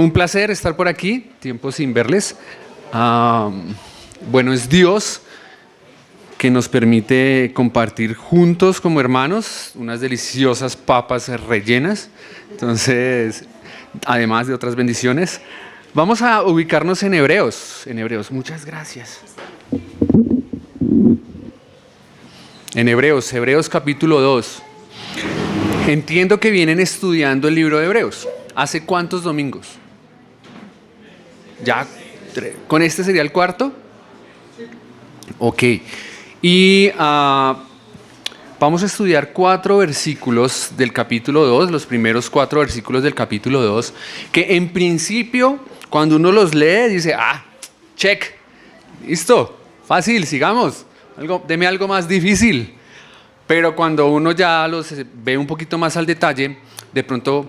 un placer estar por aquí, tiempo sin verles. Bueno, es Dios que nos permite compartir juntos como hermanos unas deliciosas papas rellenas. Entonces, además de otras bendiciones, vamos a ubicarnos en Hebreos. Muchas gracias. En Hebreos capítulo 2. Entiendo que vienen estudiando el libro de Hebreos. ¿Hace cuántos domingos? ¿Ya? ¿Con este sería el cuarto? Ok. Y vamos a estudiar 4 versículos del capítulo 2, los primeros 4 versículos del capítulo 2, que en principio, cuando uno los lee, dice, check, listo, fácil, sigamos, deme algo más difícil. Pero cuando uno ya los ve un poquito más al detalle, de pronto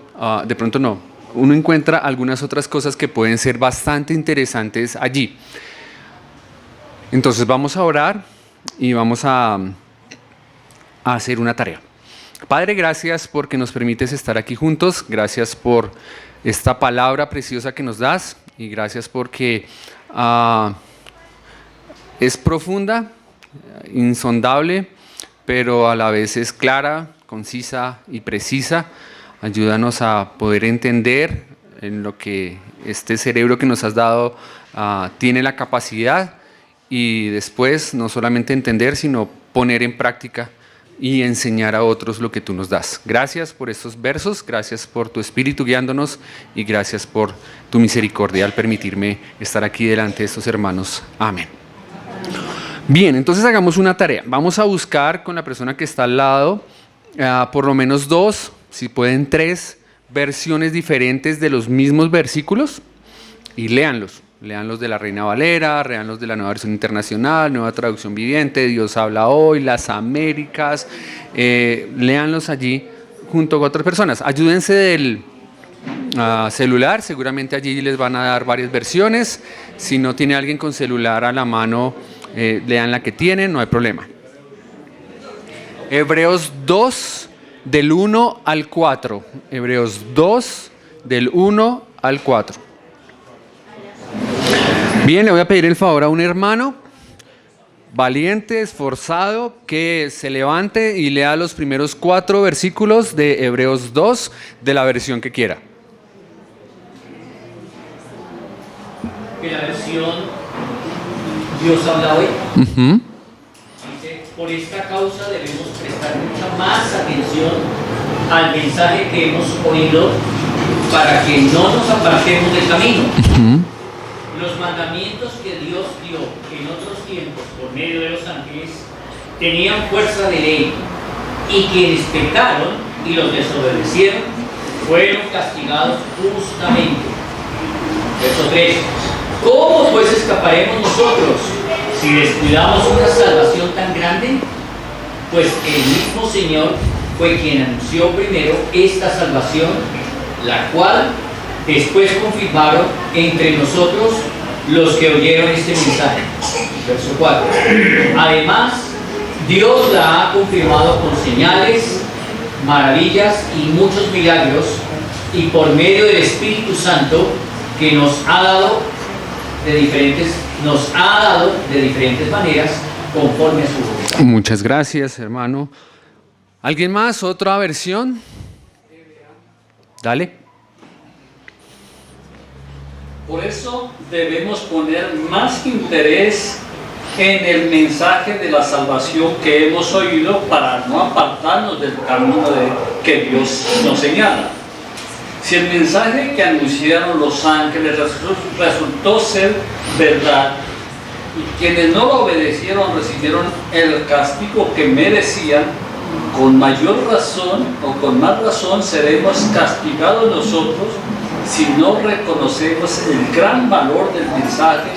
no, uno encuentra algunas otras cosas que pueden ser bastante interesantes allí. Entonces vamos a orar y vamos a hacer una tarea. Padre, gracias porque nos permites estar aquí juntos, gracias por esta palabra preciosa que nos das y gracias porque es profunda, insondable, pero a la vez es clara, concisa y precisa. Ayúdanos a poder entender en lo que este cerebro que nos has dado tiene la capacidad y después no solamente entender, sino poner en práctica y enseñar a otros lo que tú nos das. Gracias por estos versos, gracias por tu Espíritu guiándonos y gracias por tu misericordia al permitirme estar aquí delante de estos hermanos. Amén. Bien, entonces hagamos una tarea. Vamos a buscar con la persona que está al lado por lo menos 2, si pueden 3 versiones diferentes de los mismos versículos y léanlos. Léanlos de la Reina Valera, léanlos de la Nueva Versión Internacional, Nueva Traducción Viviente, Dios habla hoy, Las Américas. Léanlos allí junto con otras personas. Ayúdense del celular, seguramente allí les van a dar varias versiones. Si no tiene alguien con celular a la mano, lean la que tienen, no hay problema. Hebreos 2, del 1 al 4. Hebreos 2, del 1 al 4. Bien, le voy a pedir el favor a un hermano valiente, esforzado, que se levante y lea los primeros 4 versículos de Hebreos 2 de la versión que quiera. En la versión Dios habla hoy. Dice, por esta causa debemos prestar mucha más atención al mensaje que hemos oído para que no nos apartemos del camino. Los mandamientos que Dios dio en otros tiempos por medio de los ángeles tenían fuerza de ley y quienes pecaron y los desobedecieron fueron castigados justamente. Verso 3. ¿Cómo pues escaparemos nosotros si descuidamos una salvación tan grande? Pues el mismo Señor fue quien anunció primero esta salvación, la cual después confirmaron entre nosotros los que oyeron este mensaje. Verso 4. Además, Dios la ha confirmado con señales, maravillas y muchos milagros, y por medio del Espíritu Santo que nos ha dado de diferentes maneras conforme a su voluntad. Muchas gracias, hermano. ¿Alguien más? ¿Otra versión? Dale. Por eso debemos poner más interés en el mensaje de la salvación que hemos oído para no apartarnos del camino que Dios nos señala. Si el mensaje que anunciaron los ángeles resultó ser verdad y quienes no lo obedecieron recibieron el castigo que merecían, con mayor razón o con más razón seremos castigados nosotros si no reconocemos el gran valor del mensaje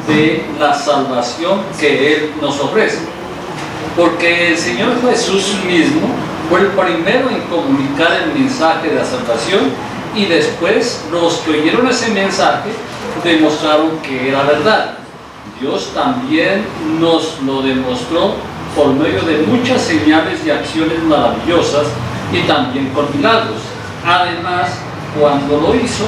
de la salvación que Él nos ofrece. Porque el Señor Jesús mismo fue el primero en comunicar el mensaje de la salvación y después los que oyeron ese mensaje demostraron que era verdad. Dios también nos lo demostró por medio de muchas señales y acciones maravillosas y también con milagros. Además, cuando lo hizo,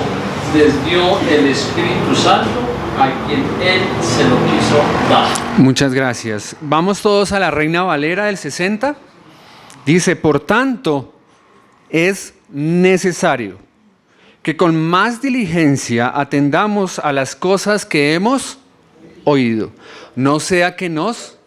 les dio el Espíritu Santo a quien Él se lo quiso dar. Muchas gracias. Vamos todos a la Reina Valera del 60. Dice, por tanto, es necesario que con más diligencia atendamos a las cosas que hemos oído, no sea que nos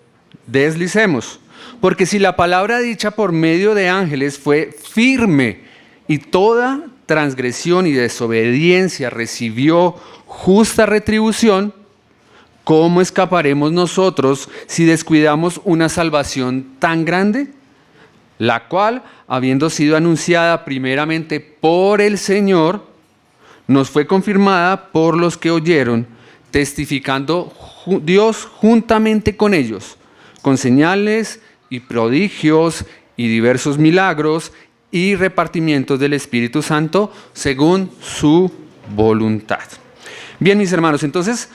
deslicemos. Porque si la palabra dicha por medio de ángeles fue firme y toda transgresión y desobediencia recibió justa retribución, ¿cómo escaparemos nosotros si descuidamos una salvación tan grande? La cual, habiendo sido anunciada primeramente por el Señor, nos fue confirmada por los que oyeron, testificando Dios juntamente con ellos, con señales y prodigios y diversos milagros y repartimientos del Espíritu Santo según su voluntad. Bien, mis hermanos, entonces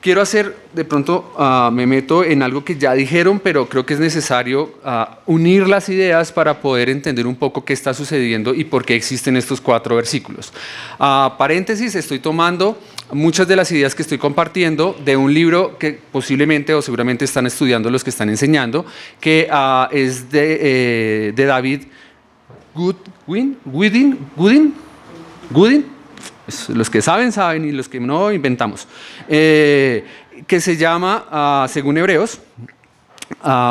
quiero hacer, de pronto me meto en algo que ya dijeron, pero creo que es necesario unir las ideas para poder entender un poco qué está sucediendo y por qué existen estos 4 versículos. Paréntesis, estoy tomando muchas de las ideas que estoy compartiendo de un libro que posiblemente o seguramente están estudiando los que están enseñando, que es de David Goodin. Los que saben, saben, y los que no, inventamos. Que se llama, según Hebreos,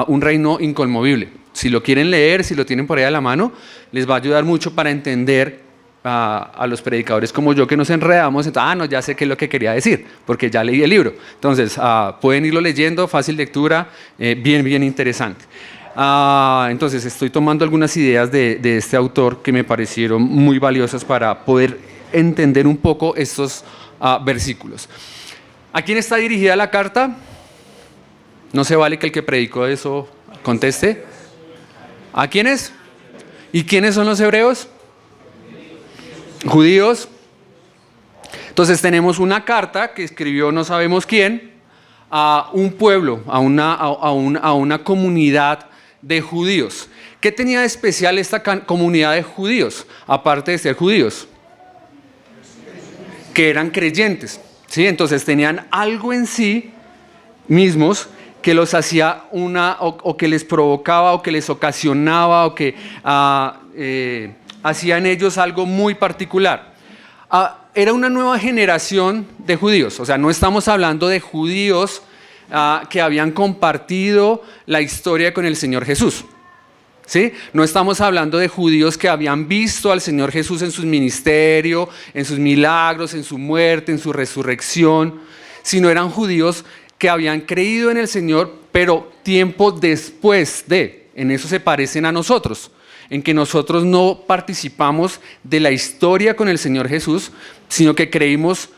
un reino inconmovible. Si lo quieren leer, si lo tienen por ahí a la mano, les va a ayudar mucho para entender a los predicadores como yo que nos enredamos. Entonces, no, ya sé qué es lo que quería decir, porque ya leí el libro. Entonces, pueden irlo leyendo, fácil lectura, bien interesante. Entonces, estoy tomando algunas ideas de este autor que me parecieron muy valiosas para poder entender un poco estos versículos. ¿A quién está dirigida la carta? No se vale que el que predicó eso conteste. ¿A quiénes? ¿Y quiénes son los hebreos? Judíos. Entonces tenemos una carta que escribió no sabemos quién a un pueblo, a una comunidad de judíos. ¿Qué tenía de especial esta comunidad de judíos? Aparte de ser judíos, que eran creyentes, ¿sí? Entonces tenían algo en sí mismos que los hacía o que les provocaba o que les ocasionaba o que hacían ellos algo muy particular. Era una nueva generación de judíos, o sea, no estamos hablando de judíos que habían compartido la historia con el Señor Jesús. ¿Sí? No estamos hablando de judíos que habían visto al Señor Jesús en su ministerio, en sus milagros, en su muerte, en su resurrección, sino eran judíos que habían creído en el Señor, pero tiempo después de. En eso se parecen a nosotros, en que nosotros no participamos de la historia con el Señor Jesús, sino que creímos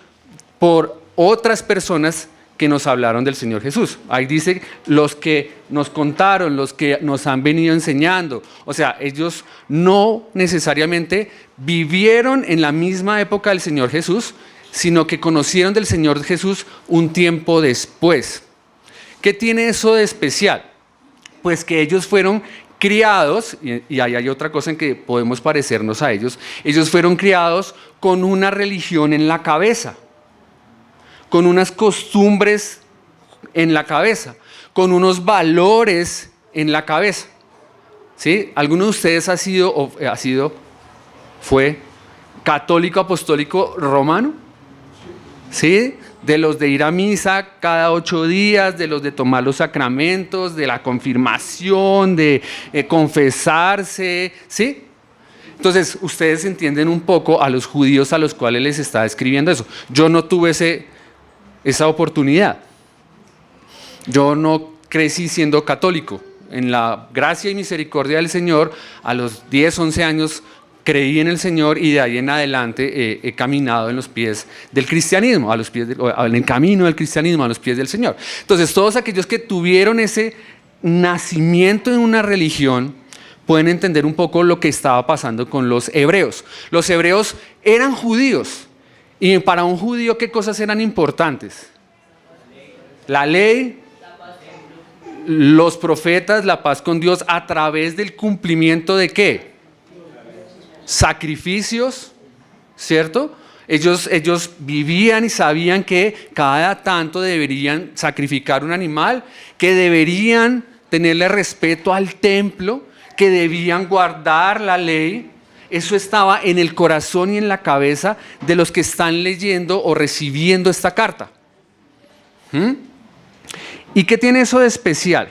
por otras personas que nos hablaron del Señor Jesús. Ahí dice los que nos contaron, los que nos han venido enseñando. O sea, ellos no necesariamente vivieron en la misma época del Señor Jesús, sino que conocieron del Señor Jesús un tiempo después. ¿Qué tiene eso de especial? Pues que ellos fueron criados, y ahí hay otra cosa en que podemos parecernos a ellos, ellos fueron criados con una religión en la cabeza, con unas costumbres en la cabeza, con unos valores en la cabeza. ¿Sí? ¿Alguno de ustedes fue católico apostólico romano? ¿Sí? De los de ir a misa cada 8 días, de los de tomar los sacramentos, de la confirmación, de confesarse, ¿sí? Entonces, ustedes entienden un poco a los judíos a los cuales les está escribiendo eso. Yo no tuve esa oportunidad. Yo no crecí siendo católico. En la gracia y misericordia del Señor, a los 10, 11 años creí en el Señor y de ahí en adelante he caminado en los pies del cristianismo, en el camino del cristianismo, a los pies del Señor. Entonces, todos aquellos que tuvieron ese nacimiento en una religión pueden entender un poco lo que estaba pasando con los hebreos. Los hebreos eran judíos. Y para un judío, ¿qué cosas eran importantes? La ley, los profetas, la paz con Dios, a través del cumplimiento de ¿qué? Sacrificios ¿cierto? Ellos vivían y sabían que cada tanto deberían sacrificar un animal, que deberían tenerle respeto al templo, que debían guardar la ley. Eso estaba en el corazón y en la cabeza de los que están leyendo o recibiendo esta carta. ¿Y qué tiene eso de especial?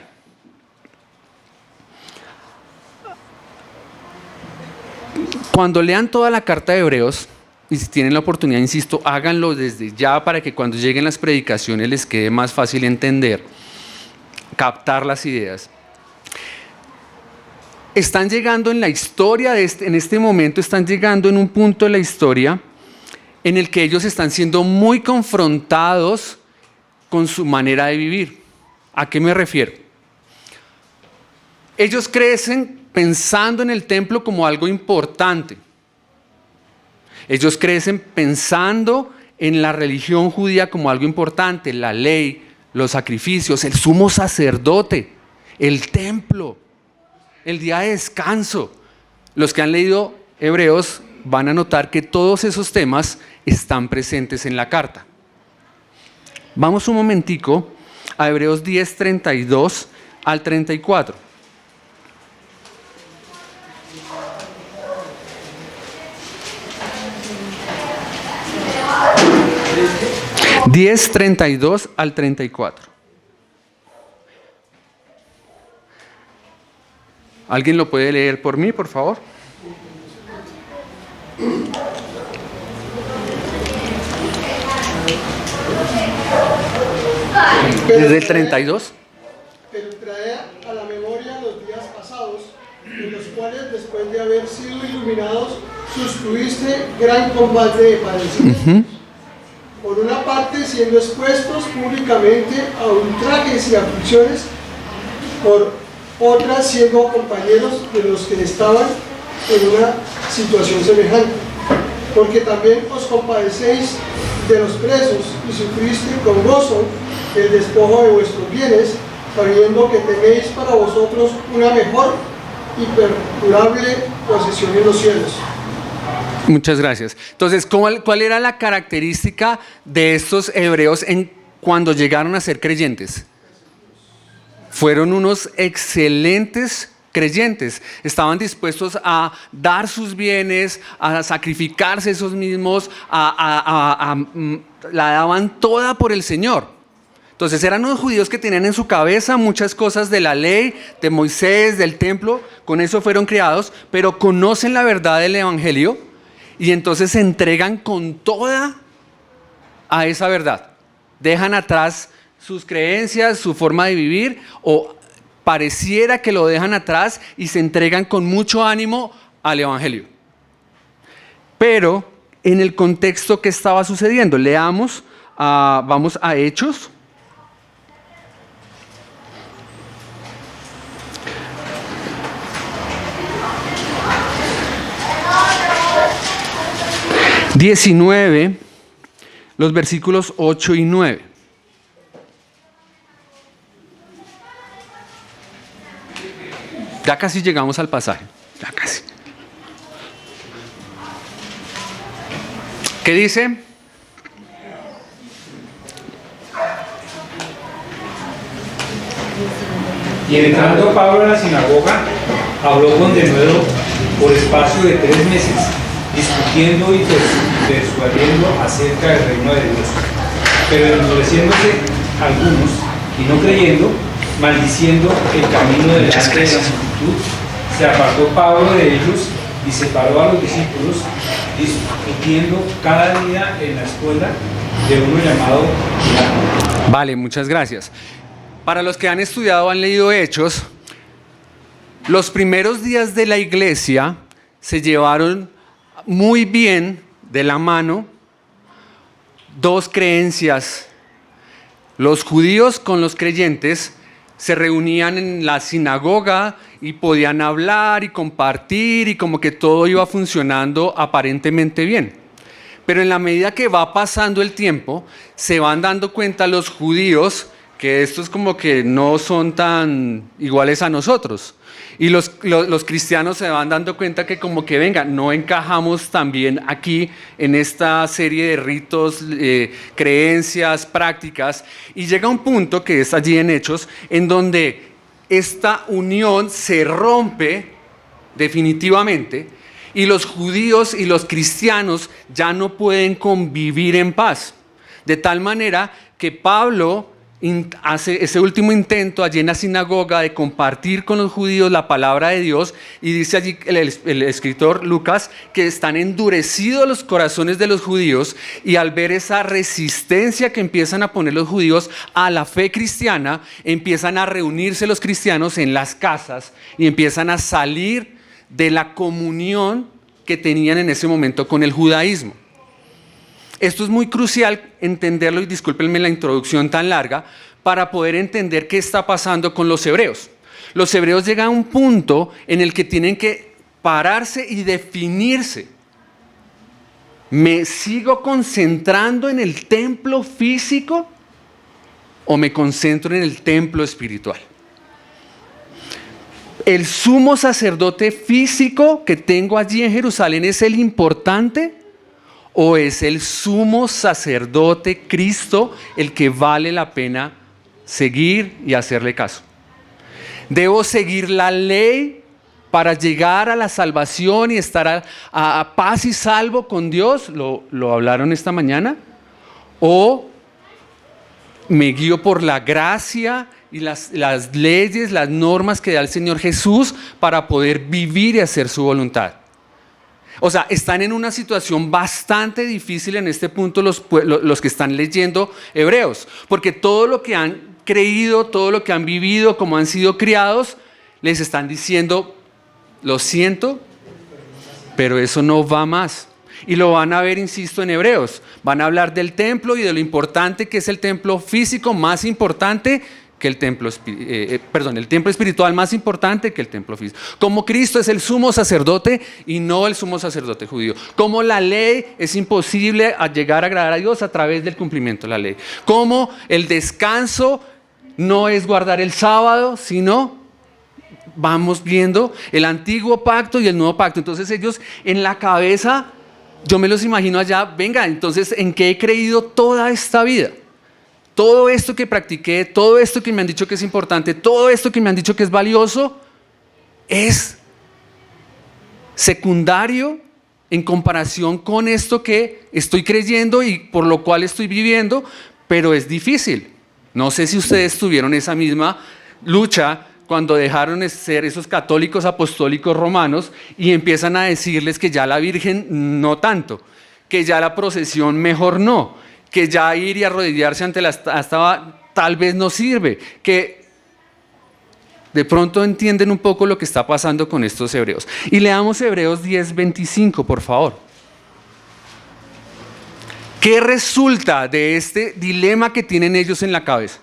Cuando lean toda la carta de Hebreos, y si tienen la oportunidad, insisto, háganlo desde ya para que cuando lleguen las predicaciones les quede más fácil entender, captar las ideas. Están llegando en la historia, en este momento están llegando en un punto de la historia en el que ellos están siendo muy confrontados con su manera de vivir. ¿A qué me refiero? Ellos crecen pensando en el templo como algo importante. Ellos crecen pensando en la religión judía como algo importante, la ley, los sacrificios, el sumo sacerdote, el templo, el día de descanso. Los que han leído Hebreos van a notar que todos esos temas están presentes en la carta. Vamos un momentico a Hebreos 10, 32 al 34. 10, 32 al 34. ¿Alguien lo puede leer por mí, por favor? Desde el 32. Pero trae a la memoria los días pasados, en los cuales después de haber sido iluminados, sostuviste gran combate de padecimientos. Por una parte, siendo expuestos públicamente a ultrajes y aflicciones, por otras, siendo compañeros de los que estaban en una situación semejante. Porque también os compadecéis de los presos y sufriste con gozo el despojo de vuestros bienes, sabiendo que tenéis para vosotros una mejor y perdurable posesión en los cielos. Muchas gracias. Entonces, ¿cuál era la característica de estos hebreos cuando llegaron a ser creyentes? Fueron unos excelentes creyentes. Estaban dispuestos a dar sus bienes, a sacrificarse esos mismos, la daban toda por el Señor. Entonces eran unos judíos que tenían en su cabeza muchas cosas de la ley, de Moisés, del templo, con eso fueron criados, pero conocen la verdad del Evangelio y entonces se entregan con toda a esa verdad. Dejan atrás sus creencias, su forma de vivir, o pareciera que lo dejan atrás y se entregan con mucho ánimo al Evangelio. Pero en el contexto que estaba sucediendo, leamos, vamos a Hechos. ...19... los versículos 8 y 9. Ya casi llegamos al pasaje. Ya casi. ¿Qué dice? Y entrando Pablo a la sinagoga, habló con denuedo por espacio de 3 meses, discutiendo y persuadiendo acerca del reino de Dios. Pero endureciéndose algunos y no creyendo, maldiciendo el camino delante de la multitud, se apartó Pablo de ellos y separó a los discípulos, discutiendo cada día en la escuela de uno llamado Pilato. Vale, muchas gracias. Para los que han estudiado, han leído Hechos, los primeros días de la iglesia se llevaron muy bien de la mano dos creencias. Los judíos con los creyentes se reunían en la sinagoga y podían hablar y compartir y como que todo iba funcionando aparentemente bien. Pero en la medida que va pasando el tiempo, se van dando cuenta los judíos que estos como que no son tan iguales a nosotros. Y los cristianos se van dando cuenta que como que, venga, no encajamos tan bien aquí en esta serie de ritos, creencias, prácticas. Y llega un punto, que es allí en Hechos, en donde esta unión se rompe definitivamente y los judíos y los cristianos ya no pueden convivir en paz. De tal manera que Pablo hace ese último intento allí en la sinagoga de compartir con los judíos la palabra de Dios, y dice allí el escritor Lucas que están endurecidos los corazones de los judíos, y al ver esa resistencia que empiezan a poner los judíos a la fe cristiana, empiezan a reunirse los cristianos en las casas y empiezan a salir de la comunión que tenían en ese momento con el judaísmo. Esto es muy crucial entenderlo, y discúlpenme la introducción tan larga, para poder entender qué está pasando con los hebreos. Los hebreos llegan a un punto en el que tienen que pararse y definirse. ¿Me sigo concentrando en el templo físico o me concentro en el templo espiritual? ¿El sumo sacerdote físico que tengo allí en Jerusalén es el importante? ¿O es el sumo sacerdote Cristo el que vale la pena seguir y hacerle caso? ¿Debo seguir la ley para llegar a la salvación y estar a paz y salvo con Dios? ¿Lo hablaron esta mañana? ¿O me guío por la gracia y las leyes, las normas que da el Señor Jesús para poder vivir y hacer su voluntad? O sea, están en una situación bastante difícil en este punto los que están leyendo Hebreos, porque todo lo que han creído, todo lo que han vivido, como han sido criados, les están diciendo, lo siento, pero eso no va más. Y lo van a ver, insisto, en Hebreos. Van a hablar del templo y de lo importante que es el templo físico, más importante que el templo, el templo espiritual más importante que el templo físico. Como Cristo es el sumo sacerdote y no el sumo sacerdote judío. Como la ley es imposible llegar a agradar a Dios a través del cumplimiento de la ley. Como el descanso no es guardar el sábado, sino vamos viendo el antiguo pacto y el nuevo pacto. Entonces ellos en la cabeza, yo me los imagino allá, venga, entonces ¿en qué he creído toda esta vida? Todo esto que practiqué, todo esto que me han dicho que es importante, todo esto que me han dicho que es valioso, es secundario en comparación con esto que estoy creyendo y por lo cual estoy viviendo, pero es difícil. No sé si ustedes tuvieron esa misma lucha cuando dejaron de ser esos católicos apostólicos romanos y empiezan a decirles que ya la Virgen no tanto, que ya la procesión mejor no, que ya ir y arrodillarse ante la estatua tal vez no sirve, que de pronto entienden un poco lo que está pasando con estos hebreos. Y leamos Hebreos 10:25, por favor. ¿Qué resulta de este dilema que tienen ellos en la cabeza?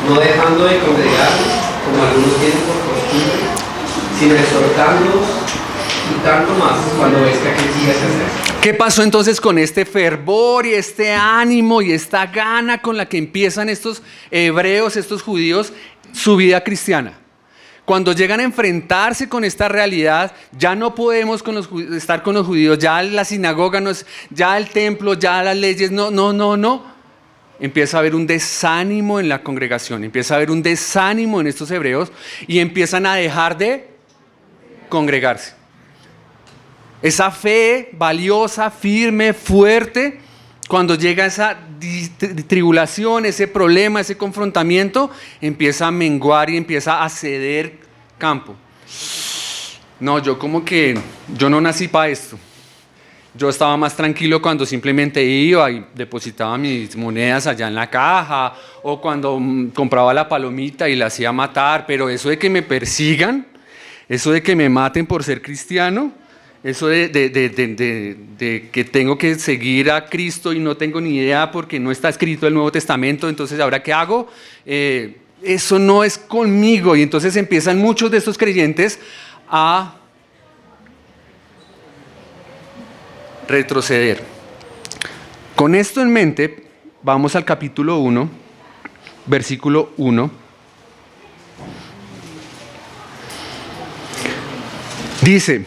No dejando de congregar, como algunos tienen por costumbre, sino exhortándolos, y tanto más cuando ves que aquel sigue hacer. ¿Qué pasó entonces con este fervor y este ánimo y esta gana con la que empiezan estos hebreos, estos judíos, su vida cristiana? Cuando llegan a enfrentarse con esta realidad, ya no podemos estar con los judíos, ya la sinagoga no es, ya el templo, ya las leyes, no. Empieza a haber un desánimo en la congregación, empieza a haber un desánimo en estos hebreos y empiezan a dejar de congregarse. Esa fe valiosa, firme, fuerte, cuando llega esa tribulación, ese problema, ese confrontamiento, empieza a menguar y empieza a ceder campo. No, yo no nací para esto. Yo estaba más tranquilo cuando simplemente iba y depositaba mis monedas allá en la caja, o cuando compraba la palomita y la hacía matar, pero eso de que me persigan, eso de que me maten por ser cristiano, eso de que tengo que seguir a Cristo y no tengo ni idea porque no está escrito el Nuevo Testamento, entonces ¿ahora qué hago? Eso no es conmigo. Y entonces empiezan muchos de estos creyentes a retroceder. Con esto en mente, vamos al capítulo 1, versículo 1. Dice,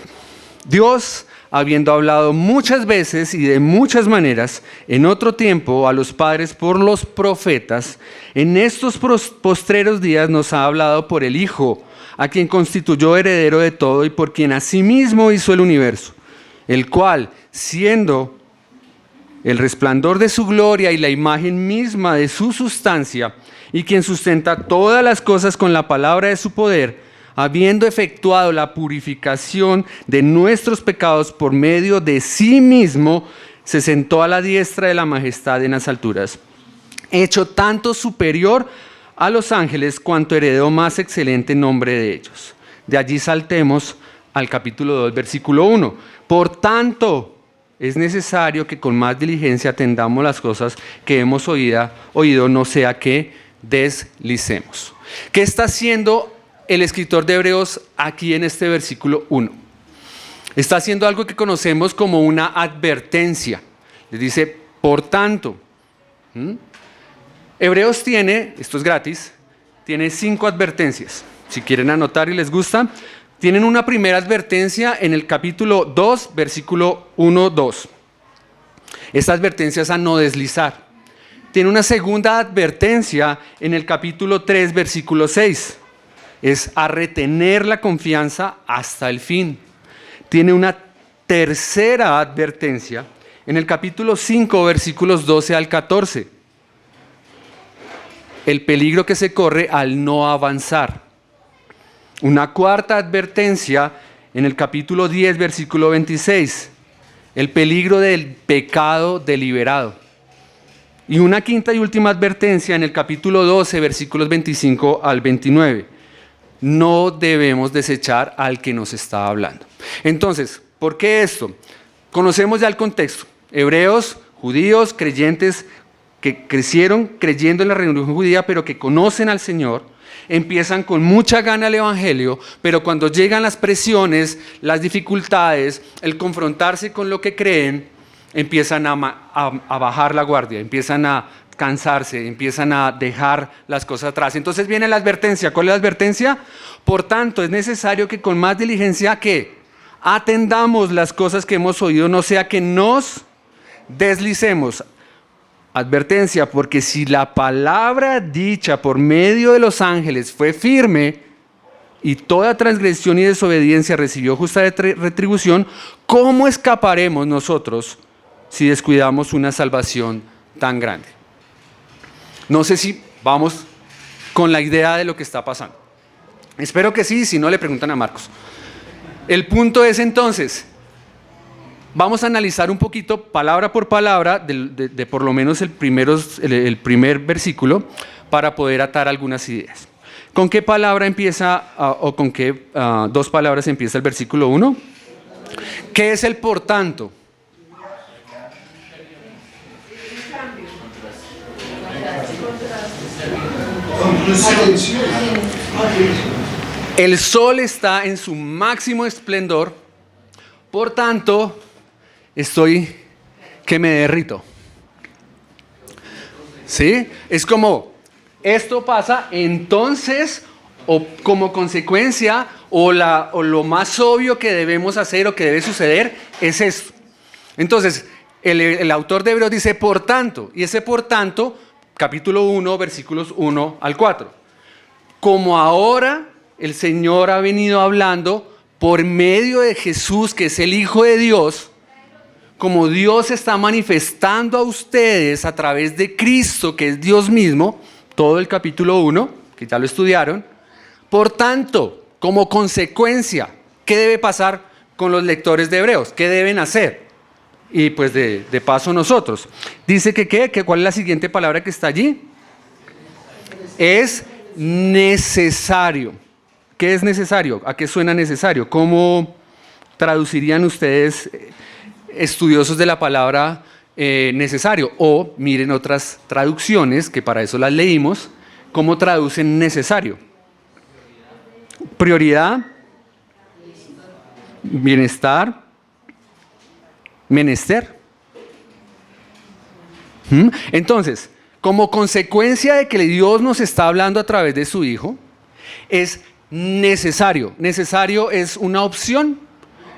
Dios, habiendo hablado muchas veces y de muchas maneras en otro tiempo a los padres por los profetas, en estos postreros días nos ha hablado por el Hijo, a quien constituyó heredero de todo y por quien asimismo hizo el universo, el cual, siendo el resplandor de su gloria y la imagen misma de su sustancia, y quien sustenta todas las cosas con la palabra de su poder, habiendo efectuado la purificación de nuestros pecados por medio de sí mismo, se sentó a la diestra de la majestad en las alturas, hecho tanto superior a los ángeles cuanto heredó más excelente nombre de ellos. De allí saltemos al capítulo 2, versículo 1. Por tanto, es necesario que con más diligencia atendamos las cosas que hemos oído, no sea que deslicemos. ¿Qué está haciendo el escritor de Hebreos aquí en este versículo 1? Está haciendo algo que conocemos como una advertencia. Les dice, por tanto. Hebreos tiene, esto es gratis, tiene 5 advertencias. Si quieren anotar y les gusta, tienen una primera advertencia en el capítulo 2, versículo 1, 2. Esta advertencia es a no deslizar. Tiene una segunda advertencia en el capítulo 3, versículo 6. Es a retener la confianza hasta el fin. Tiene una tercera advertencia en el capítulo 5, versículos 12 al 14. El peligro que se corre al no avanzar. Una cuarta advertencia en el capítulo 10, versículo 26. El peligro del pecado deliberado. Y una quinta y última advertencia en el capítulo 12, versículos 25 al 29. No debemos desechar al que nos está hablando. Entonces, ¿por qué esto? Conocemos ya el contexto. Hebreos, judíos, creyentes que crecieron creyendo en la religión judía, pero que conocen al Señor, empiezan con mucha gana el evangelio, pero cuando llegan las presiones, las dificultades, el confrontarse con lo que creen, empiezan a bajar la guardia, empiezan a cansarse, empiezan a dejar las cosas atrás. Entonces viene la advertencia. ¿Cuál es la advertencia? Por tanto, es necesario que con más diligencia que atendamos las cosas que hemos oído, no sea que nos deslicemos. Advertencia, porque si la palabra dicha por medio de los ángeles fue firme y toda transgresión y desobediencia recibió justa retribución, ¿cómo escaparemos nosotros si descuidamos una salvación tan grande? No sé si vamos con la idea de lo que está pasando. Espero que sí, si no le preguntan a Marcos. El punto es entonces, vamos a analizar un poquito, palabra por palabra, de por lo menos el primer versículo, para poder atar algunas ideas. ¿Con qué palabra empieza, o con qué 2 palabras empieza el versículo 1? ¿Qué es el por tanto? El sol está en su máximo esplendor, por tanto, estoy que me derrito. ¿Sí? Es como, esto pasa, entonces, o como consecuencia, o lo más obvio que debemos hacer o que debe suceder es esto. Entonces, el autor de Hebreos dice, por tanto, y ese por tanto, capítulo 1, versículos 1 al 4. Como ahora el Señor ha venido hablando por medio de Jesús, que es el Hijo de Dios, como Dios está manifestando a ustedes a través de Cristo, que es Dios mismo, todo el capítulo 1, que ya lo estudiaron. Por tanto, como consecuencia, ¿qué debe pasar con los lectores de Hebreos? ¿Qué deben hacer? Y pues de paso nosotros. Dice que ¿cuál es la siguiente palabra que está allí? Es necesario. ¿Qué es necesario? ¿A qué suena necesario? ¿Cómo traducirían ustedes, estudiosos de la palabra necesario? O miren otras traducciones, que para eso las leímos, ¿cómo traducen necesario? Prioridad, bienestar, menester. Entonces, como consecuencia de que Dios nos está hablando a través de su Hijo, es necesario. Necesario es una opción.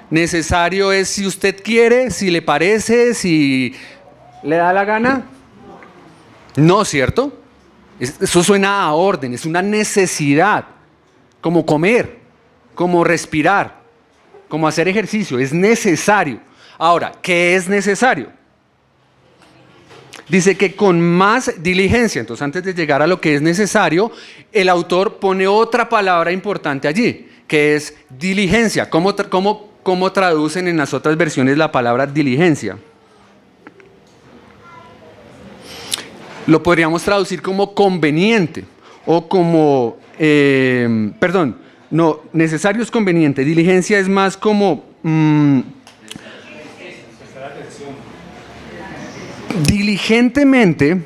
Necesario es si usted quiere, si le parece, si le da la gana. No, ¿cierto? Eso suena a orden, es una necesidad. Como comer, como respirar, como hacer ejercicio. Es necesario. Ahora, ¿qué es necesario? Dice que con más diligencia. Entonces, antes de llegar a lo que es necesario, el autor pone otra palabra importante allí, que es diligencia. ¿Cómo traducen en las otras versiones la palabra diligencia? Lo podríamos traducir como conveniente o como, necesario es conveniente. Diligencia es más como... diligentemente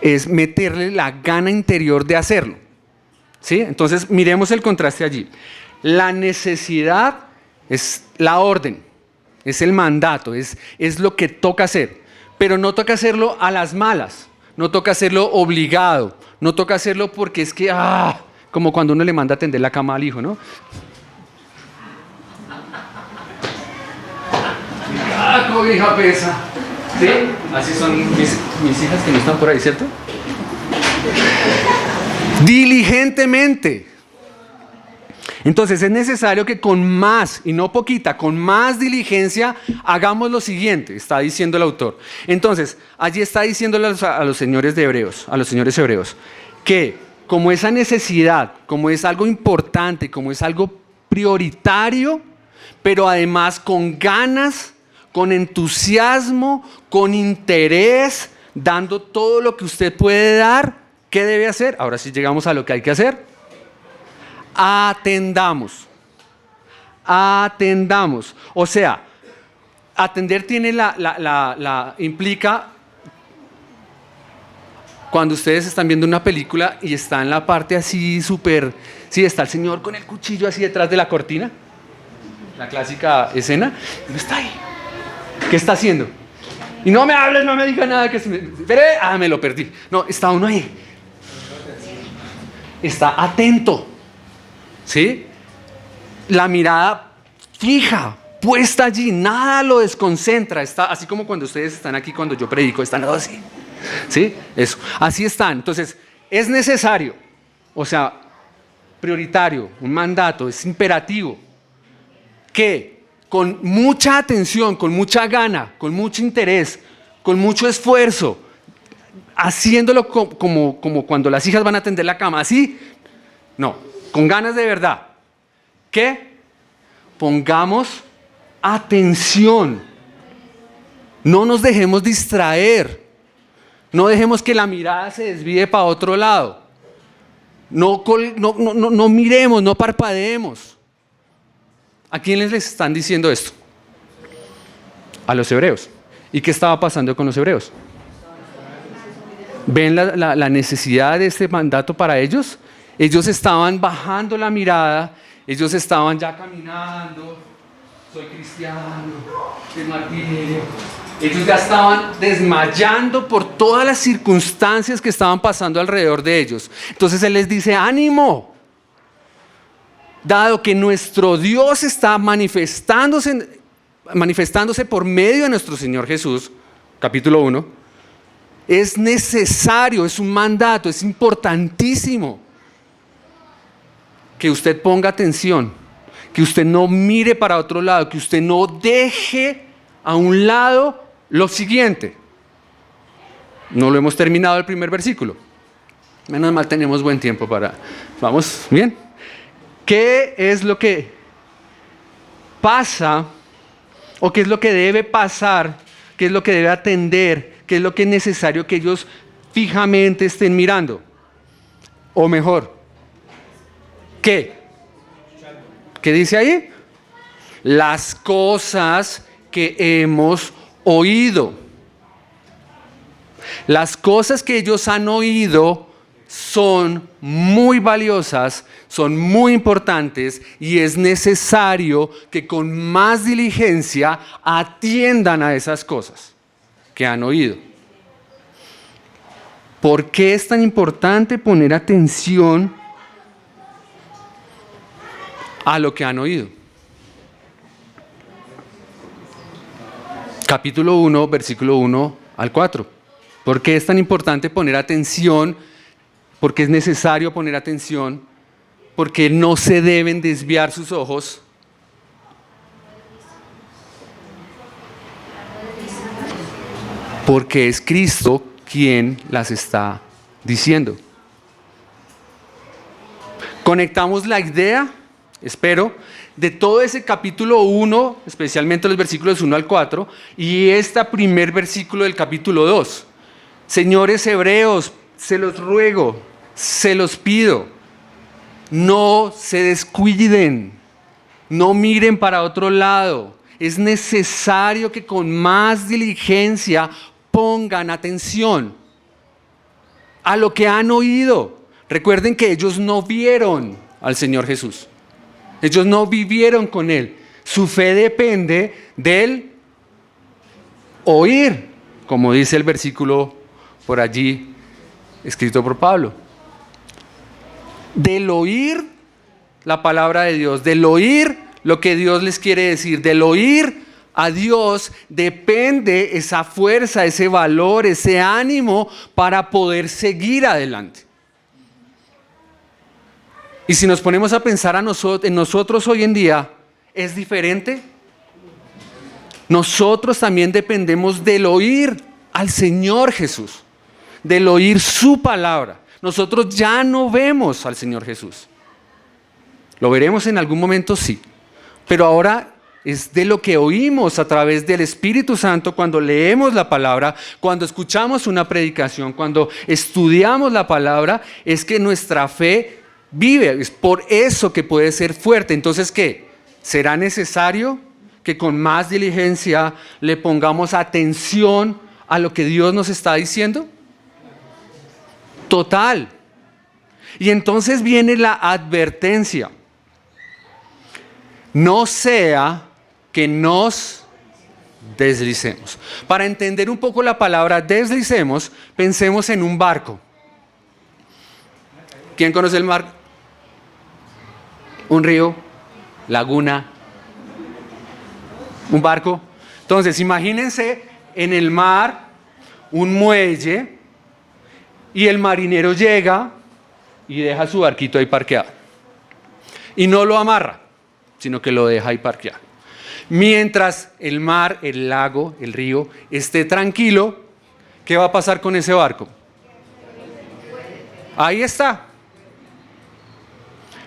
es meterle la gana interior de hacerlo. ¿Sí? Entonces miremos el contraste allí. La necesidad es la orden, es el mandato, es lo que toca hacer. Pero no toca hacerlo a las malas, no toca hacerlo obligado, no toca hacerlo porque es que, como cuando uno le manda a tender la cama al hijo, ¿no? Cobija pesa. ¿Sí? Así son mis hijas que no están por ahí, ¿cierto? Diligentemente. Entonces es necesario que con más, y no poquita, con más diligencia hagamos lo siguiente, está diciendo el autor. Entonces, allí está diciéndole a los señores hebreos, que como esa necesidad, como es algo importante, como es algo prioritario, pero además con ganas, con entusiasmo, con interés, dando todo lo que usted puede dar, ¿qué debe hacer? Ahora sí llegamos a lo que hay que hacer. Atendamos. O sea, atender tiene implica cuando ustedes están viendo una película y está en la parte así súper, sí, está el señor con el cuchillo así detrás de la cortina, la clásica escena, y está ahí. ¿Qué está haciendo? Y no me hables, no me diga nada que me lo perdí. No, está uno ahí. Está atento. ¿Sí? La mirada fija, puesta allí, nada lo desconcentra. Está así como cuando ustedes están aquí cuando yo predico, están así. ¿Sí? Eso. Así están. Entonces, es necesario, o sea, prioritario, un mandato, es imperativo que con mucha atención, con mucha gana, con mucho interés, con mucho esfuerzo, haciéndolo como cuando las hijas van a tender la cama, así, no, con ganas de verdad, que pongamos atención, no nos dejemos distraer, no dejemos que la mirada se desvíe para otro lado, no miremos, no parpadeemos. ¿A quiénes les están diciendo esto? A los hebreos. ¿Y qué estaba pasando con los hebreos? ¿Ven la necesidad de este mandato para ellos? Ellos estaban bajando la mirada, ellos estaban ya caminando, soy cristiano, el martirio. Ellos ya estaban desmayando por todas las circunstancias que estaban pasando alrededor de ellos. Entonces Él les dice, ánimo. Dado que nuestro Dios está manifestándose por medio de nuestro Señor Jesús, capítulo 1, es necesario, es un mandato, es importantísimo que usted ponga atención, que usted no mire para otro lado, que usted no deje a un lado lo siguiente. No lo hemos terminado el primer versículo. Menos mal tenemos buen tiempo para... ¿Vamos bien? ¿Qué es lo que pasa o qué es lo que debe pasar? ¿Qué es lo que debe atender? ¿Qué es lo que es necesario que ellos fijamente estén mirando? O mejor, ¿qué? ¿Qué dice ahí? Las cosas que hemos oído. Las cosas que ellos han oído son muy valiosas, son muy importantes y es necesario que con más diligencia atiendan a esas cosas que han oído. ¿Por qué es tan importante poner atención a lo que han oído? Capítulo 1, versículo 1 al 4. ¿Por qué es tan importante poner atención? Porque es necesario poner atención, porque no se deben desviar sus ojos. Porque es Cristo quien las está diciendo. Conectamos la idea, espero, de todo ese capítulo 1, especialmente los versículos 1 al 4, y este primer versículo del capítulo 2. Señores hebreos, se los ruego, se los pido, no se descuiden, no miren para otro lado. Es necesario que con más diligencia pongan atención a lo que han oído. Recuerden que ellos no vieron al Señor Jesús. Ellos no vivieron con Él. Su fe depende del oír, como dice el versículo por allí escrito por Pablo. Del oír la palabra de Dios, del oír lo que Dios les quiere decir, del oír a Dios depende esa fuerza, ese valor, ese ánimo para poder seguir adelante. Y si nos ponemos a pensar en nosotros hoy en día, ¿es diferente? Nosotros también dependemos del oír al Señor Jesús, del oír su palabra. Nosotros ya no vemos al Señor Jesús. ¿Lo veremos en algún momento? Sí. Pero ahora es de lo que oímos a través del Espíritu Santo cuando leemos la palabra, cuando escuchamos una predicación, cuando estudiamos la palabra, es que nuestra fe vive. Es por eso que puede ser fuerte. Entonces, ¿qué? ¿Será necesario que con más diligencia le pongamos atención a lo que Dios nos está diciendo? Total. Y entonces viene la advertencia. No sea que nos deslicemos. Para entender un poco la palabra deslicemos, pensemos en un barco. ¿Quién conoce el mar? Un río, laguna, un barco. Entonces, imagínense en el mar un muelle y el marinero llega y deja su barquito ahí parqueado. Y no lo amarra, sino que lo deja ahí parqueado. Mientras el mar, el lago, el río esté tranquilo, ¿qué va a pasar con ese barco? Ahí está.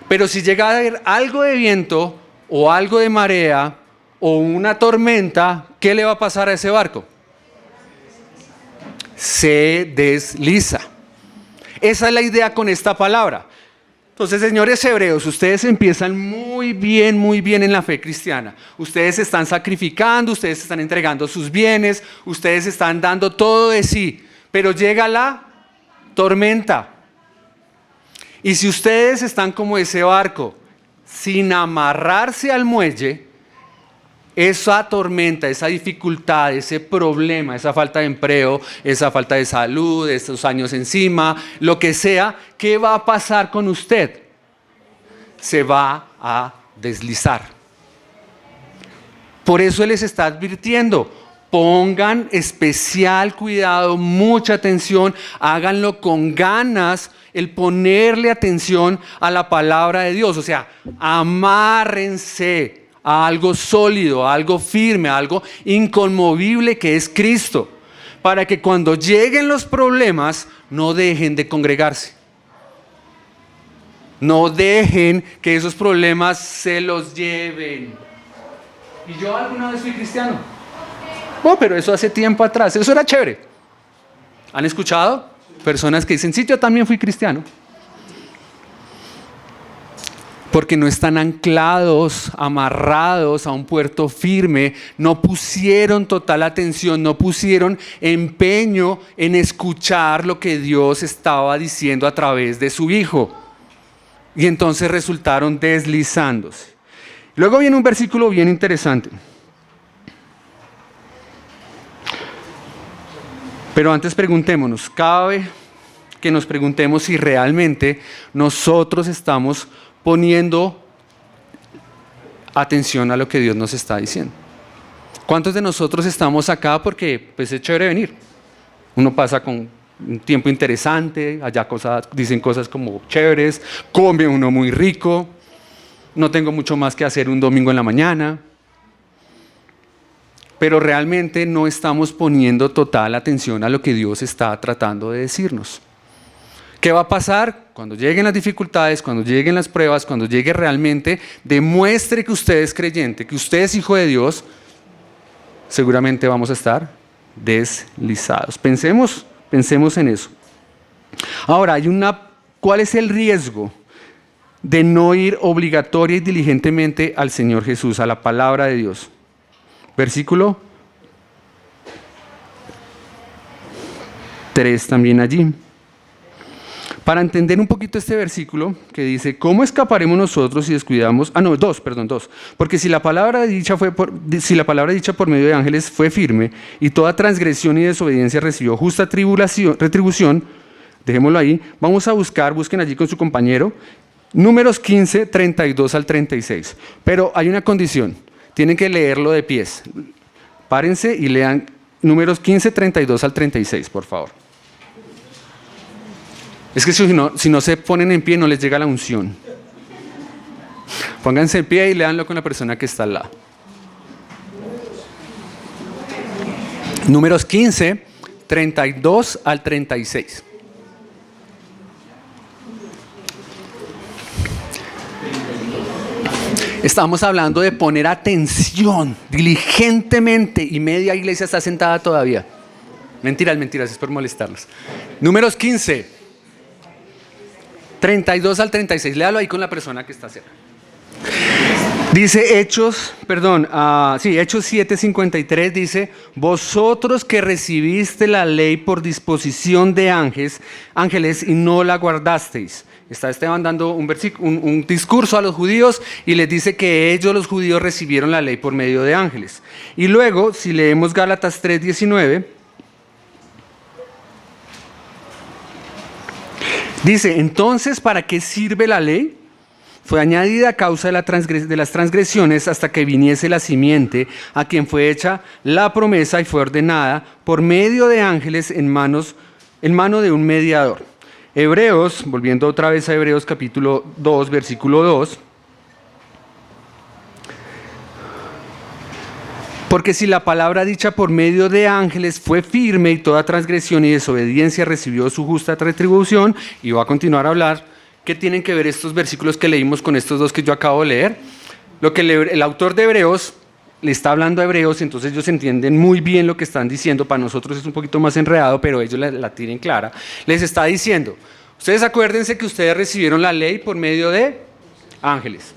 Pero si llega a haber algo de viento o algo de marea o una tormenta, ¿qué le va a pasar a ese barco? Se desliza. Esa es la idea con esta palabra. Entonces, señores hebreos, ustedes empiezan muy bien en la fe cristiana. Ustedes se están sacrificando, ustedes están entregando sus bienes, ustedes están dando todo de sí, pero llega la tormenta. Y si ustedes están como ese barco, sin amarrarse al muelle, esa tormenta, esa dificultad, ese problema, esa falta de empleo, esa falta de salud, estos años encima, lo que sea, ¿qué va a pasar con usted? Se va a deslizar. Por eso Él les está advirtiendo, pongan especial cuidado, mucha atención, háganlo con ganas, el ponerle atención a la palabra de Dios. O sea, amárrense a algo sólido, a algo firme, a algo inconmovible que es Cristo, para que cuando lleguen los problemas no dejen de congregarse. No dejen que esos problemas se los lleven. ¿Y yo alguna vez fui cristiano? No, pero eso hace tiempo atrás, eso era chévere. ¿Han escuchado? Personas que dicen, sí, yo también fui cristiano. porque no están anclados, amarrados a un puerto firme, no pusieron total atención, no pusieron empeño en escuchar lo que Dios estaba diciendo a través de su Hijo. Y entonces resultaron deslizándose. Luego viene un versículo bien interesante. Pero antes preguntémonos, cabe que nos preguntemos si realmente nosotros estamos poniendo atención a lo que Dios nos está diciendo. ¿Cuántos de nosotros estamos acá porque pues es chévere venir? Uno pasa con un tiempo interesante, allá dicen cosas como chéveres, come uno muy rico, no tengo mucho más que hacer un domingo en la mañana, pero realmente no estamos poniendo total atención a lo que Dios está tratando de decirnos. ¿Qué va a pasar? Cuando lleguen las dificultades, cuando lleguen las pruebas, cuando llegue realmente, demuestre que usted es creyente, que usted es hijo de Dios, seguramente vamos a estar deslizados. Pensemos en eso. Ahora, ¿cuál es el riesgo de no ir obligatoria y diligentemente al Señor Jesús, a la palabra de Dios? Versículo 3 también allí. Para entender un poquito este versículo que dice, ¿cómo escaparemos nosotros si descuidamos? 2. Porque si la palabra dicha por medio de ángeles fue firme y toda transgresión y desobediencia recibió justa retribución, dejémoslo ahí, busquen allí con su compañero, Números 15, 32 al 36. Pero hay una condición, tienen que leerlo de pies. Párense y lean Números 15, 32 al 36, por favor. Es que si no se ponen en pie no les llega la unción. Pónganse en pie y léanlo con la persona que está al lado. Números 15, 32 al 36. Estamos hablando de poner atención diligentemente y media iglesia está sentada todavía. Mentiras, es por molestarlos. Números 15. 32 al 36, léalo ahí con la persona que está cerca. Dice Hechos 7:53 dice, vosotros que recibiste la ley por disposición de ángeles y no la guardasteis. Está Esteban dando un discurso a los judíos y les dice que ellos los judíos recibieron la ley por medio de ángeles. Y luego, si leemos Gálatas 3:19, dice, entonces, ¿para qué sirve la ley? Fue añadida a causa de las transgresiones hasta que viniese la simiente, a quien fue hecha la promesa y fue ordenada por medio de ángeles en mano de un mediador. Hebreos, volviendo otra vez a Hebreos capítulo 2, versículo 2. Porque si la palabra dicha por medio de ángeles fue firme y toda transgresión y desobediencia recibió su justa retribución, y va a continuar a hablar, ¿qué tienen que ver estos versículos que leímos con estos dos que yo acabo de leer? Lo que el autor de Hebreos le está hablando a Hebreos, entonces ellos entienden muy bien lo que están diciendo. Para nosotros es un poquito más enredado, pero ellos la tienen clara. Les está diciendo, ustedes acuérdense que ustedes recibieron la ley por medio de ángeles,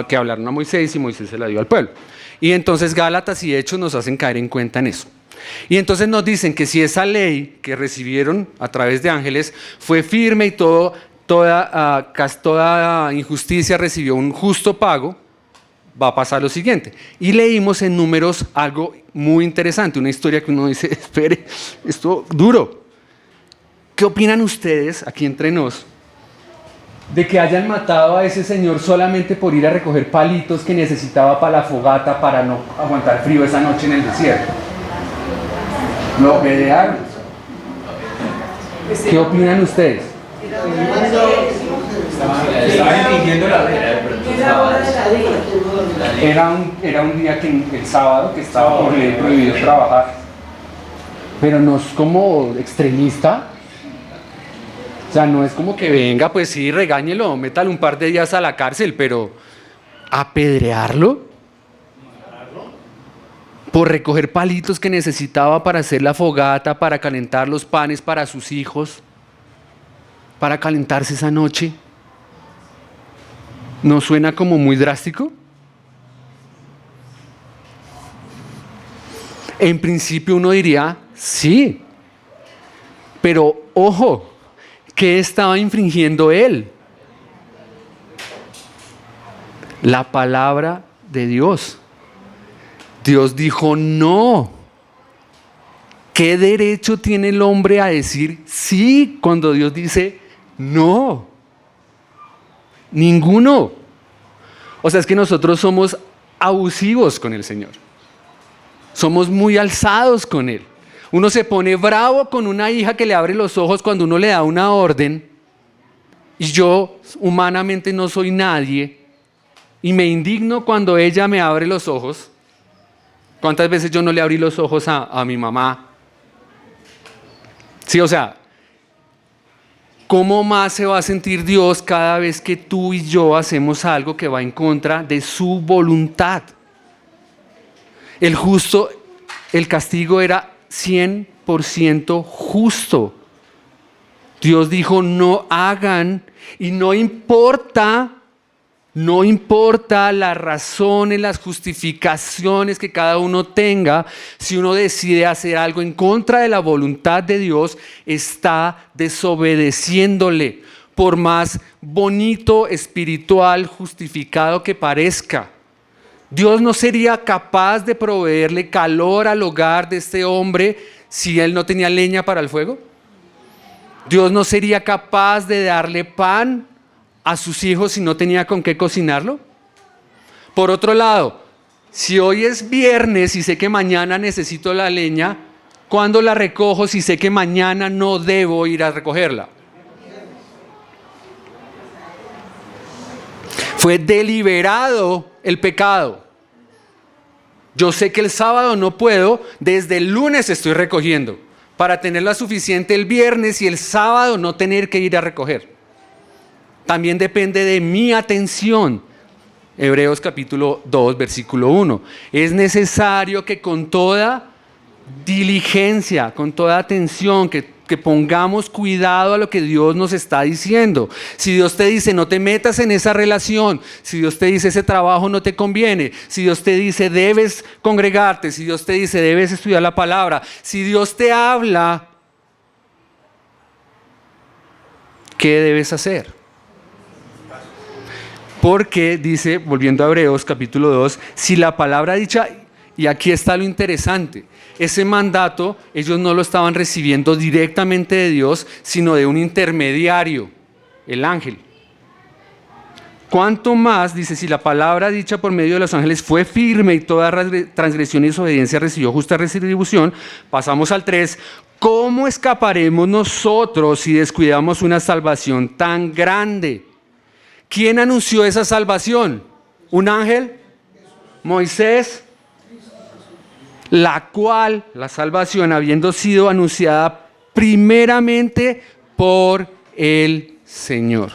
que hablaron a Moisés y Moisés se la dio al pueblo. Y entonces Gálatas y Hechos nos hacen caer en cuenta en eso. Y entonces nos dicen que si esa ley que recibieron a través de ángeles fue firme y toda injusticia recibió un justo pago, va a pasar lo siguiente. Y leímos en Números algo muy interesante, una historia que uno dice, espere, esto duro. ¿Qué opinan ustedes, aquí entre nos, de que hayan matado a ese señor solamente por ir a recoger palitos que necesitaba para la fogata para no aguantar frío esa noche en el desierto? Lo apedrearon. ¿Qué opinan ustedes? Estaba infringiendo la ley. Era un día el sábado que estaba por ley prohibido trabajar. Pero no es como extremista. O sea, no es como que venga, pues sí, regáñelo, métale un par de días a la cárcel, pero apedrearlo por recoger palitos que necesitaba para hacer la fogata, para calentar los panes para sus hijos, para calentarse esa noche. ¿No suena como muy drástico? En principio uno diría, sí, pero ojo, ¿qué estaba infringiendo él? La palabra de Dios. Dios dijo no. ¿Qué derecho tiene el hombre a decir sí cuando Dios dice no? Ninguno. O sea, es que nosotros somos abusivos con el Señor. Somos muy alzados con Él. Uno se pone bravo con una hija que le abre los ojos cuando uno le da una orden. Y yo humanamente no soy nadie. Y me indigno cuando ella me abre los ojos. ¿Cuántas veces yo no le abrí los ojos a mi mamá? Sí, o sea, ¿cómo más se va a sentir Dios cada vez que tú y yo hacemos algo que va en contra de su voluntad? El castigo era 100% justo. Dios dijo, no hagan, y no importa las razones, las justificaciones que cada uno tenga, si uno decide hacer algo en contra de la voluntad de Dios, está desobedeciéndole, por más bonito, espiritual, justificado que parezca. Dios no sería capaz de proveerle calor al hogar de este hombre si él no tenía leña para el fuego. Dios no sería capaz de darle pan a sus hijos si no tenía con qué cocinarlo. Por otro lado, si hoy es viernes y sé que mañana necesito la leña, ¿cuándo la recojo si sé que mañana no debo ir a recogerla? Fue deliberado el pecado. Yo sé que el sábado no puedo, desde el lunes estoy recogiendo, para tenerla suficiente el viernes y el sábado no tener que ir a recoger. También depende de mi atención. Hebreos capítulo 2, versículo 1. Es necesario que con toda diligencia, con toda atención, que pongamos cuidado a lo que Dios nos está diciendo. Si Dios te dice no te metas en esa relación, si Dios te dice ese trabajo no te conviene, si Dios te dice debes congregarte, si Dios te dice debes estudiar la palabra, si Dios te habla, ¿qué debes hacer? Porque dice, volviendo a Hebreos capítulo 2, si la palabra dicha, y aquí está lo interesante, ese mandato ellos no lo estaban recibiendo directamente de Dios, sino de un intermediario, el ángel. ¿Cuánto más, dice, si la palabra dicha por medio de los ángeles fue firme y toda transgresión y desobediencia recibió justa retribución? Pasamos al 3. ¿Cómo escaparemos nosotros si descuidamos una salvación tan grande? ¿Quién anunció esa salvación? ¿Un ángel? ¿Moisés? La cual, la salvación, habiendo sido anunciada primeramente por el Señor.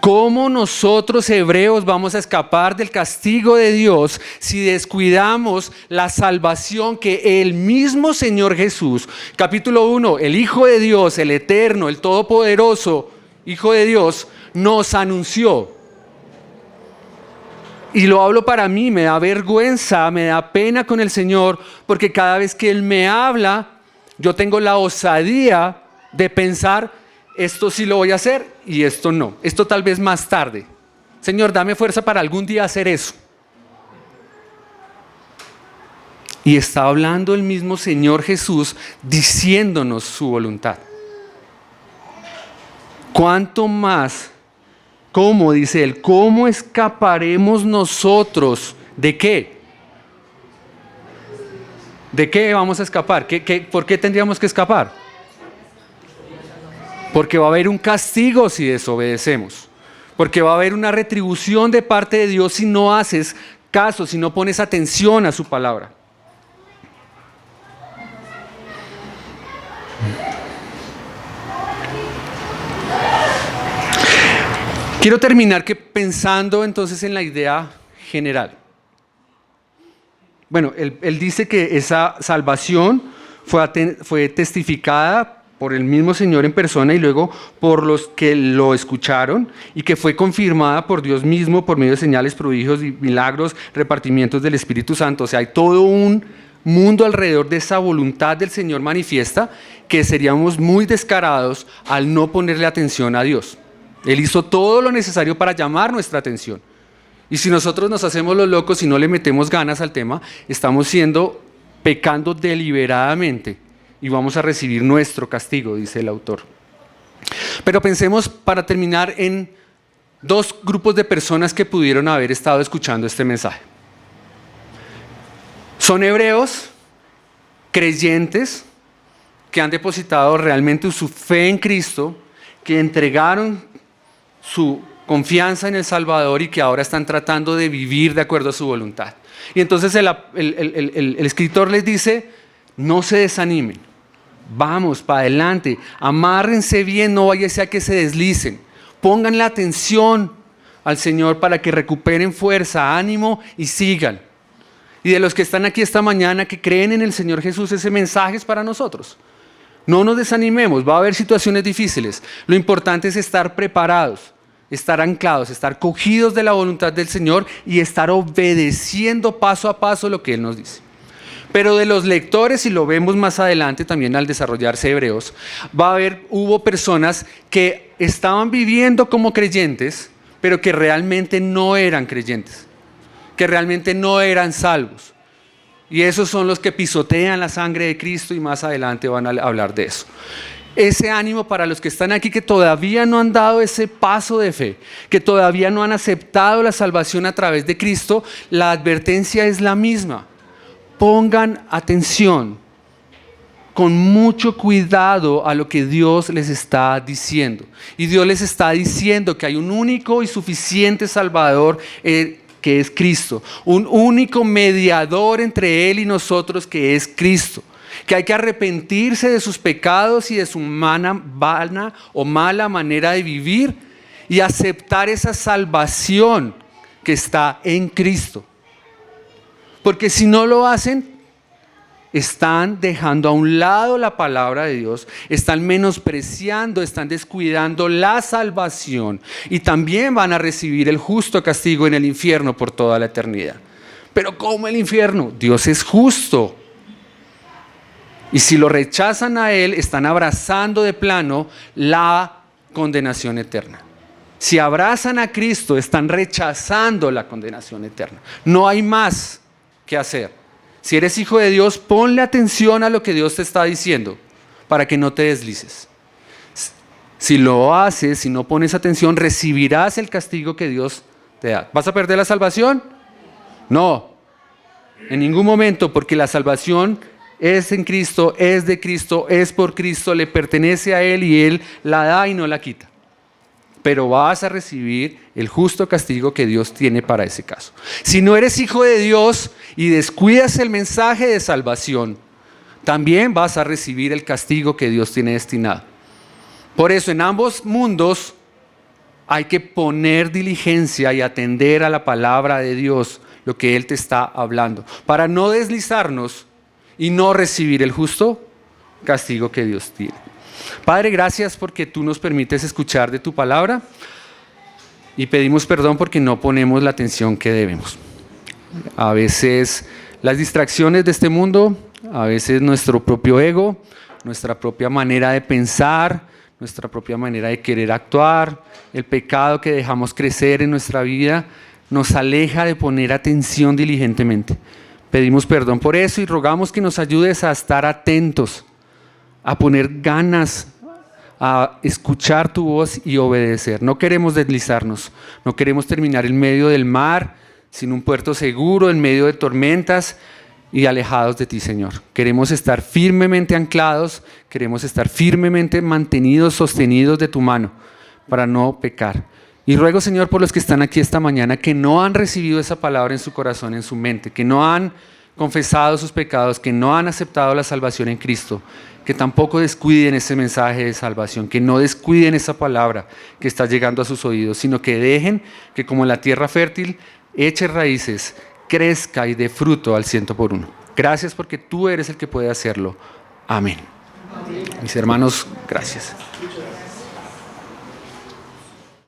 ¿Cómo nosotros hebreos vamos a escapar del castigo de Dios si descuidamos la salvación que el mismo Señor Jesús, capítulo 1, el Hijo de Dios, el Eterno, el Todopoderoso, Hijo de Dios, nos anunció? Y lo hablo para mí, me da vergüenza, me da pena con el Señor, porque cada vez que Él me habla, yo tengo la osadía de pensar, esto sí lo voy a hacer y esto no. Esto tal vez más tarde. Señor, dame fuerza para algún día hacer eso. Y está hablando el mismo Señor Jesús diciéndonos su voluntad. ¿Cuánto más? ¿Cómo? Dice él, ¿cómo escaparemos nosotros? ¿De qué? ¿De qué vamos a escapar? ¿Por qué tendríamos que escapar? Porque va a haber un castigo si desobedecemos. Porque va a haber una retribución de parte de Dios si no haces caso, si no pones atención a su palabra. Quiero terminar pensando entonces en la idea general. Bueno, él dice que esa salvación fue testificada por el mismo Señor en persona y luego por los que lo escucharon y que fue confirmada por Dios mismo por medio de señales, prodigios y milagros, repartimientos del Espíritu Santo. O sea, hay todo un mundo alrededor de esa voluntad del Señor manifiesta que seríamos muy descarados al no ponerle atención a Dios. Él hizo todo lo necesario para llamar nuestra atención. Y si nosotros nos hacemos los locos y no le metemos ganas al tema, estamos pecando deliberadamente y vamos a recibir nuestro castigo, dice el autor. Pero pensemos, para terminar, en dos grupos de personas que pudieron haber estado escuchando este mensaje. Son hebreos, creyentes, que han depositado realmente su fe en Cristo, que entregaron su confianza en el Salvador y que ahora están tratando de vivir de acuerdo a su voluntad. Y entonces el escritor les dice, no se desanimen, vamos para adelante, amárrense bien, no vaya a ser que se deslicen, pongan la atención al Señor para que recuperen fuerza, ánimo y sigan. Y de los que están aquí esta mañana que creen en el Señor Jesús, ese mensaje es para nosotros. No nos desanimemos, va a haber situaciones difíciles. Lo importante es estar preparados, estar anclados, estar cogidos de la voluntad del Señor y estar obedeciendo paso a paso lo que Él nos dice. Pero de los lectores, y lo vemos más adelante también al desarrollarse Hebreos, hubo personas que estaban viviendo como creyentes, pero que realmente no eran creyentes, que realmente no eran salvos. Y esos son los que pisotean la sangre de Cristo y más adelante van a hablar de eso. Ese ánimo para los que están aquí que todavía no han dado ese paso de fe, que todavía no han aceptado la salvación a través de Cristo, la advertencia es la misma. Pongan atención, con mucho cuidado a lo que Dios les está diciendo. Y Dios les está diciendo que hay un único y suficiente Salvador, que es Cristo, un único mediador entre Él y nosotros, que es Cristo, que hay que arrepentirse de sus pecados y de su vana o mala manera de vivir y aceptar esa salvación que está en Cristo, porque si no lo hacen, están dejando a un lado la palabra de Dios, están menospreciando, están descuidando la salvación y también van a recibir el justo castigo en el infierno por toda la eternidad. Pero ¿cómo el infierno? Dios es justo. Y si lo rechazan a Él, están abrazando de plano la condenación eterna. Si abrazan a Cristo, están rechazando la condenación eterna. No hay más que hacer. Si eres hijo de Dios, ponle atención a lo que Dios te está diciendo para que no te deslices. Si lo haces, si no pones atención, recibirás el castigo que Dios te da. ¿Vas a perder la salvación? No, en ningún momento, porque la salvación es en Cristo, es de Cristo, es por Cristo, le pertenece a Él y Él la da y no la quita. Pero vas a recibir el justo castigo que Dios tiene para ese caso. Si no eres hijo de Dios y descuidas el mensaje de salvación, también vas a recibir el castigo que Dios tiene destinado. Por eso en ambos mundos hay que poner diligencia y atender a la palabra de Dios, lo que Él te está hablando, para no deslizarnos y no recibir el justo castigo que Dios tiene. Padre, gracias porque tú nos permites escuchar de tu palabra y pedimos perdón porque no ponemos la atención que debemos. A veces las distracciones de este mundo, a veces nuestro propio ego, nuestra propia manera de pensar, nuestra propia manera de querer actuar, el pecado que dejamos crecer en nuestra vida, nos aleja de poner atención diligentemente. Pedimos perdón por eso y rogamos que nos ayudes a estar atentos, a poner ganas, a escuchar tu voz y obedecer. No queremos deslizarnos, no queremos terminar en medio del mar, sin un puerto seguro, en medio de tormentas y alejados de ti, Señor. Queremos estar firmemente anclados, queremos estar firmemente mantenidos, sostenidos de tu mano, para no pecar. Y ruego, Señor, por los que están aquí esta mañana, que no han recibido esa palabra en su corazón, en su mente, que no han confesado sus pecados, que no han aceptado la salvación en Cristo, que tampoco descuiden ese mensaje de salvación, que no descuiden esa palabra que está llegando a sus oídos, sino que dejen que como la tierra fértil eche raíces, crezca y dé fruto al 100 por 1. Gracias porque tú eres el que puede hacerlo. Amén. Mis hermanos, gracias. Muchas